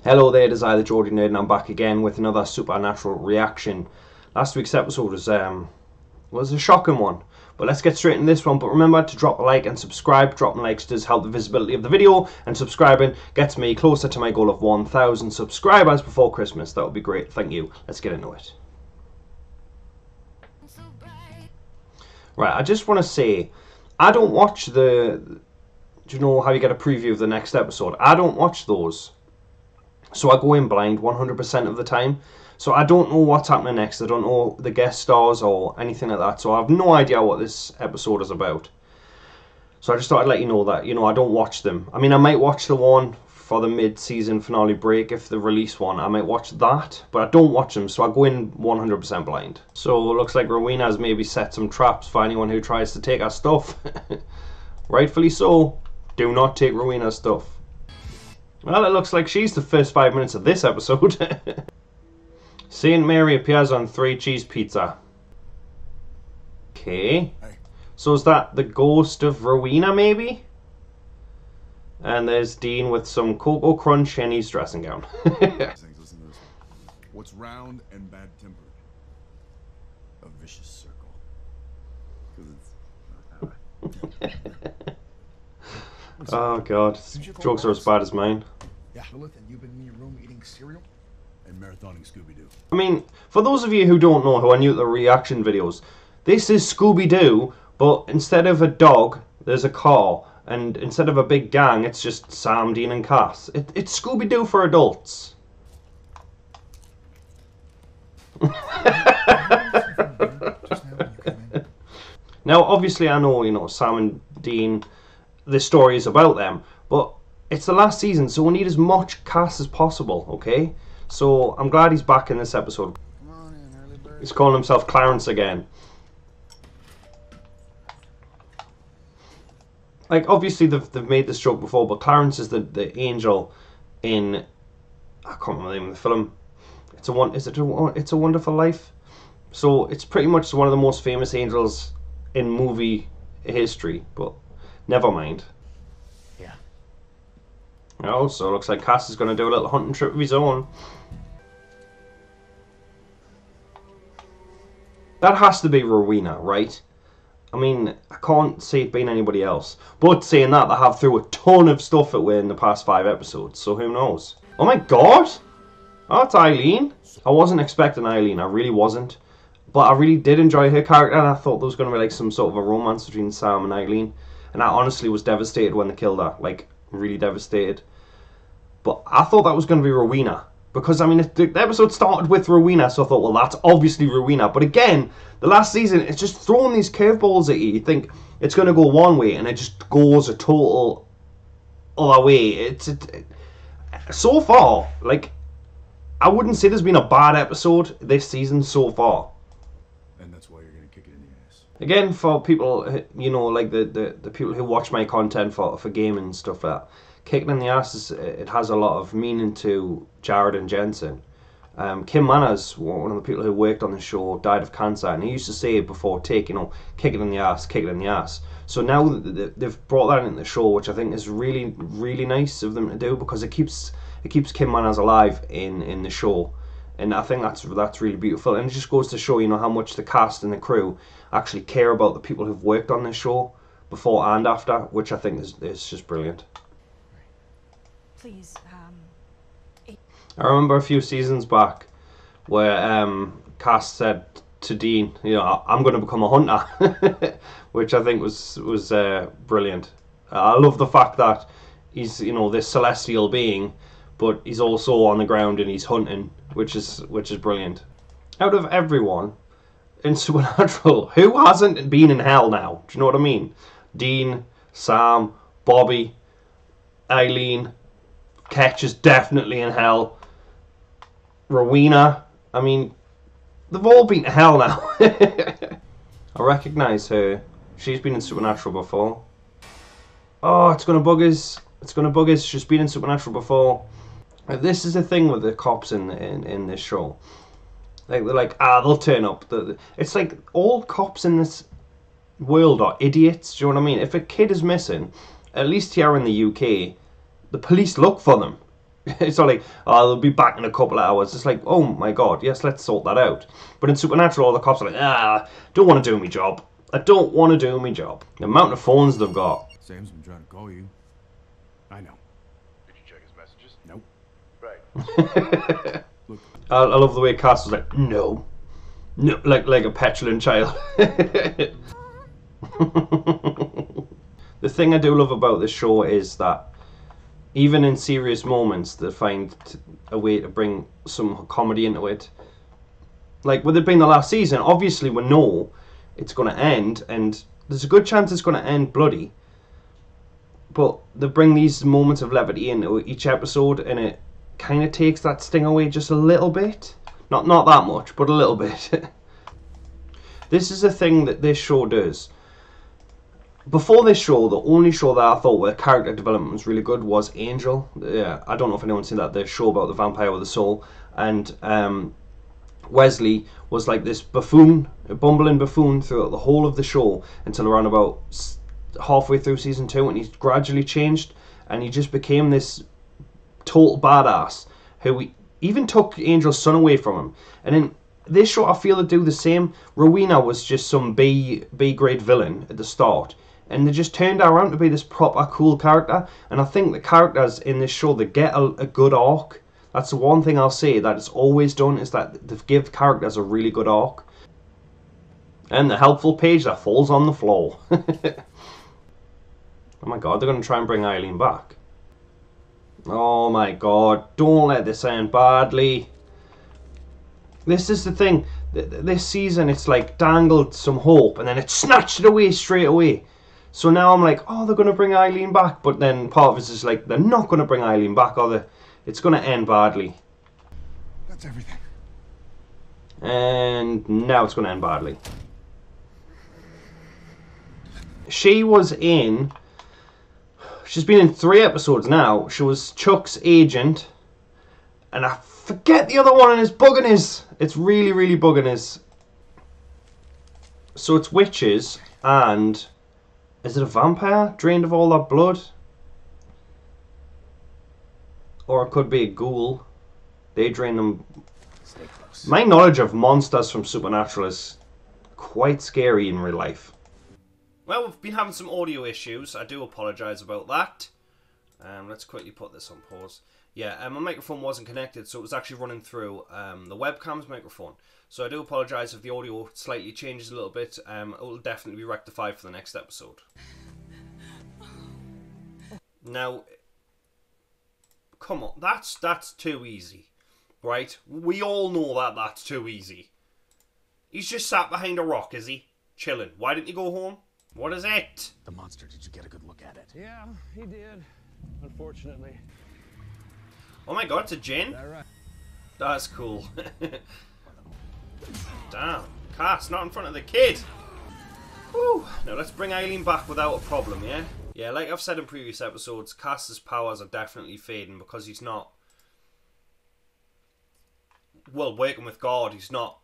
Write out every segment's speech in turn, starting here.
Hello there, it is I, the Geordie Nerd, and I'm back again with another supernatural reaction. Last week's episode was a shocking one, but let's get straight into this one. But remember to drop a like and subscribe. Dropping likes does help the visibility of the video, and subscribing gets me closer to my goal of 1,000 subscribers before Christmas. That would be great, thank you. Let's get into it. Right, I just want to say, I don't watch do you know how you get a preview of the next episode? I don't watch those. So I go in blind 100% of the time. So I don't know what's happening next. I don't know the guest stars or anything like that. So I have no idea what this episode is about. So I just thought I'd let you know that, I don't watch them. I mean, I might watch the one for the mid-season finale break if they release one. I might watch that, but I don't watch them. So I go in 100% blind. So it looks like Rowena has maybe set some traps for anyone who tries to take our stuff. Rightfully so. Do not take Rowena's stuff. Well, it looks like she's the first 5 minutes of this episode. Saint Mary appears on 3 cheese pizza. Okay. So is that the ghost of Rowena, maybe? And there's Dean with some Cocoa Crunch and his dressing gown. What's round and bad-tempered? A vicious circle. Oh god, jokes are as bad as mine. Yeah, Lilith, and you've been in your room eating cereal and marathoning Scooby-Doo. I mean, for those of you who don't know, who are new to the reaction videos, this is Scooby-Doo, but instead of a dog, there's a car, and instead of a big gang, it's just Sam, Dean, and Cass. It's Scooby-Doo for adults. Now, obviously, I know, Sam and Dean, this story is about them, but it's the last season, so we need as much Cass as possible, okay? So I'm glad he's back in this episode. Come on in, early bird. He's calling himself Clarence again. Like, obviously they've made this joke before, but Clarence is the angel in, I can't remember the name of the film. It's a Wonderful Life. So it's pretty much one of the most famous angels in movie history, but never mind. Yeah. Oh, so it looks like Cass is going to do a little hunting trip of his own. That has to be Rowena, right? I mean, I can't see it being anybody else. But saying that, they have threw a ton of stuff at her in the past 5 episodes, so who knows? Oh my god! Oh, it's Eileen. I wasn't expecting Eileen, I really wasn't. But I really did enjoy her character, and I thought there was going to be like some sort of a romance between Sam and Eileen. And I honestly was devastated when they killed her, like, really devastated. But I thought that was going to be Rowena. Because, I mean, the episode started with Rowena, so I thought, well, that's obviously Rowena. But again, the last season, it's just throwing these curveballs at you. You think it's going to go one way, and it just goes a total other way. So far, like, I wouldn't say there's been a bad episode this season so far. And that's why you're going to kick it in the ass. Again, for people, like the people who watch my content for gaming and stuff like that, kicking in the ass, it has a lot of meaning to Jared and Jensen. Kim Manners, one of the people who worked on the show, died of cancer, and he used to say before take, kick it in the ass, kick it in the ass. So now they've brought that into the show, which I think is really, really nice of them to do, because it keeps Kim Manners alive in the show. And I think that's really beautiful, and it just goes to show, how much the cast and the crew actually care about the people who've worked on this show before and after, which I think is just brilliant. Please, I remember a few seasons back where Cass said to Dean, I'm going to become a hunter, which I think was brilliant. I love the fact that he's this celestial being, but he's also on the ground and he's hunting, which is brilliant. Out of everyone in Supernatural, who hasn't been in hell now? Do you know what I mean? Dean, Sam, Bobby, Eileen, Ketch is definitely in hell. Rowena, I mean, they've all been to hell now. I recognise her. She's been in Supernatural before. Oh, it's gonna bug us. It's gonna bug us. She's been in Supernatural before. This is the thing with the cops in this show. Like, they're like, they'll turn up. It's like all cops in this world are idiots. Do you know what I mean? If a kid is missing, at least here in the UK, the police look for them. It's not like, oh, they'll be back in a couple of hours. It's like, oh my god, yes, let's sort that out. But in Supernatural, all the cops are like, don't want to do my job. I don't want to do my job. The amount of phones they've got. Sam's been trying to call you. I know. Did you check his messages? Nope. Right. Look, I love the way Cass was like, no, like a petulant child. The thing I do love about this show is that even in serious moments, they find a way to bring some comedy into it. Like with it being the last season, obviously we know it's going to end, and there's a good chance it's going to end bloody. But they bring these moments of levity into each episode, and it kind of takes that sting away just a little bit. Not that much, but a little bit. This is a thing that this show does. Before this show, the only show that I thought where character development was really good was Angel. Yeah, I don't know if anyone's seen that, the show about the vampire with the soul. And Wesley was like this buffoon, a bumbling buffoon throughout the whole of the show until around about halfway through season 2, and he gradually changed and he just became this total badass who even took Angel's son away from him. And in this show, I feel they do the same. Rowena was just some B grade villain at the start, and they just turned her around to be this proper cool character. And I think the characters in this show, they get a good arc. That's the one thing I'll say that it's always done, is that they give characters a really good arc. And the helpful page that falls on the floor. Oh my god, they're going to try and bring Eileen back. Oh my god, don't let this end badly. This is the thing. This season, it's like dangled some hope, and then it snatched it away straight away. So now I'm like, oh, they're going to bring Eileen back. But then part of it's just like, they're not going to bring Eileen back, are they? It's going to end badly. that's everything. And now it's going to end badly. She was in... She's been in 3 episodes now. She was Chuck's agent. And I forget the other one, and it's bugging us. It's really, really bugging us. So it's witches, and... Is it a vampire drained of all that blood? Or it could be a ghoul. They drain them. Stay close. My knowledge of monsters from Supernatural is quite scary in real life. Well, we've been having some audio issues. I do apologise about that. Let's quickly put this on pause. Yeah, my microphone wasn't connected, so it was actually running through the webcam's microphone. So I do apologise if the audio slightly changes a little bit. It will definitely be rectified for the next episode. Now, come on, that's too easy, right? We all know that that's too easy. He's just sat behind a rock, is he? Chilling. Why didn't you go home? What is it? The monster, did you get a good look at it? Yeah, he did. Unfortunately. Oh my god, it's a gin? Is that right? That's cool. Damn. Cass, not in front of the kid. Whew. Now let's bring Eileen back without a problem, yeah? Yeah, like I've said in previous episodes, Cass's powers are definitely fading because he's not... Well, working with God, he's not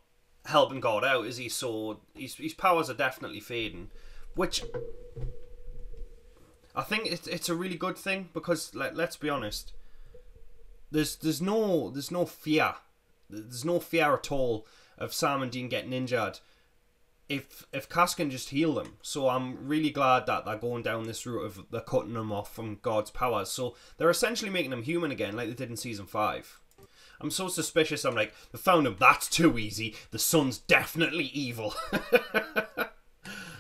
helping God out, is he? So his powers are definitely fading. Which... I think it's a really good thing because, let's be honest, there's no fear. There's no fear at all of Sam and Dean getting injured if Cass can just heal them. So I'm really glad that they're going down this route of they're cutting them off from God's powers. So they're essentially making them human again, like they did in season 5. I'm so suspicious. I'm like, they found him. That's too easy. The son's definitely evil.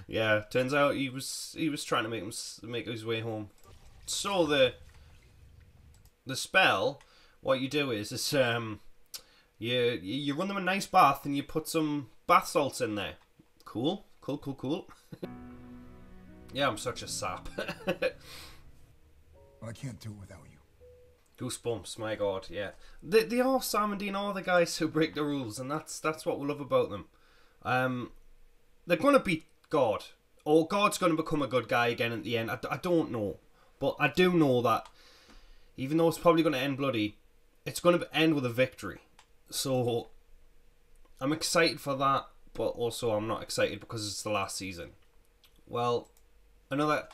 Yeah, turns out he was trying to make his way home. So the spell, what you do is you run them a nice bath and you put some bath salts in there. Cool. Yeah, I'm such a sap. Well, I can't do it without you. Goosebumps, my god, yeah. They are, Sam and Dean are the guys who break the rules, and that's what we love about them. They're gonna beat God, or God's gonna become a good guy again at the end. I don't know, but I do know that even though it's probably gonna end bloody, it's gonna end with a victory. So I'm excited for that, but also I'm not excited because it's the last season. Well, another...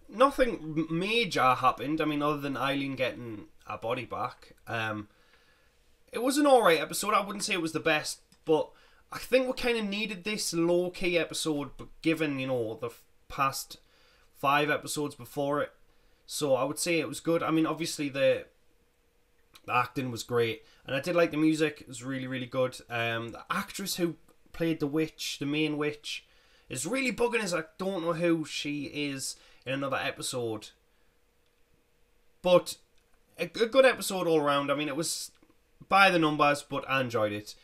nothing major happened. I mean, other than Eileen getting her body back. It was an alright episode. I wouldn't say it was the best, but I think we kind of needed this low-key episode, but given, you know, the past 5 episodes before it. So I would say it was good. I mean, obviously the acting was great, and I did like the music. It was really, really good. The actress who played the witch, the main witch, is really bugging us. I don't know who she is in another episode. But a good episode all around. I mean, it was by the numbers, but I enjoyed it.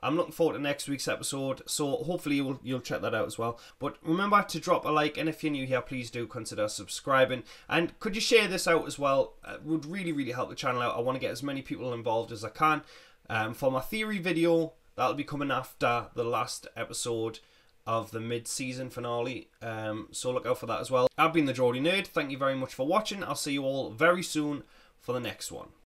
I'm looking forward to next week's episode, so hopefully you'll check that out as well. But remember to drop a like, and if you're new here, please do consider subscribing. And could you share this out as well? It would really, really help the channel out. I want to get as many people involved as I can. For my theory video, that'll be coming after the last episode of the mid-season finale. So look out for that as well. I've been the Geordie Nerd. Thank you very much for watching. I'll see you all very soon for the next one.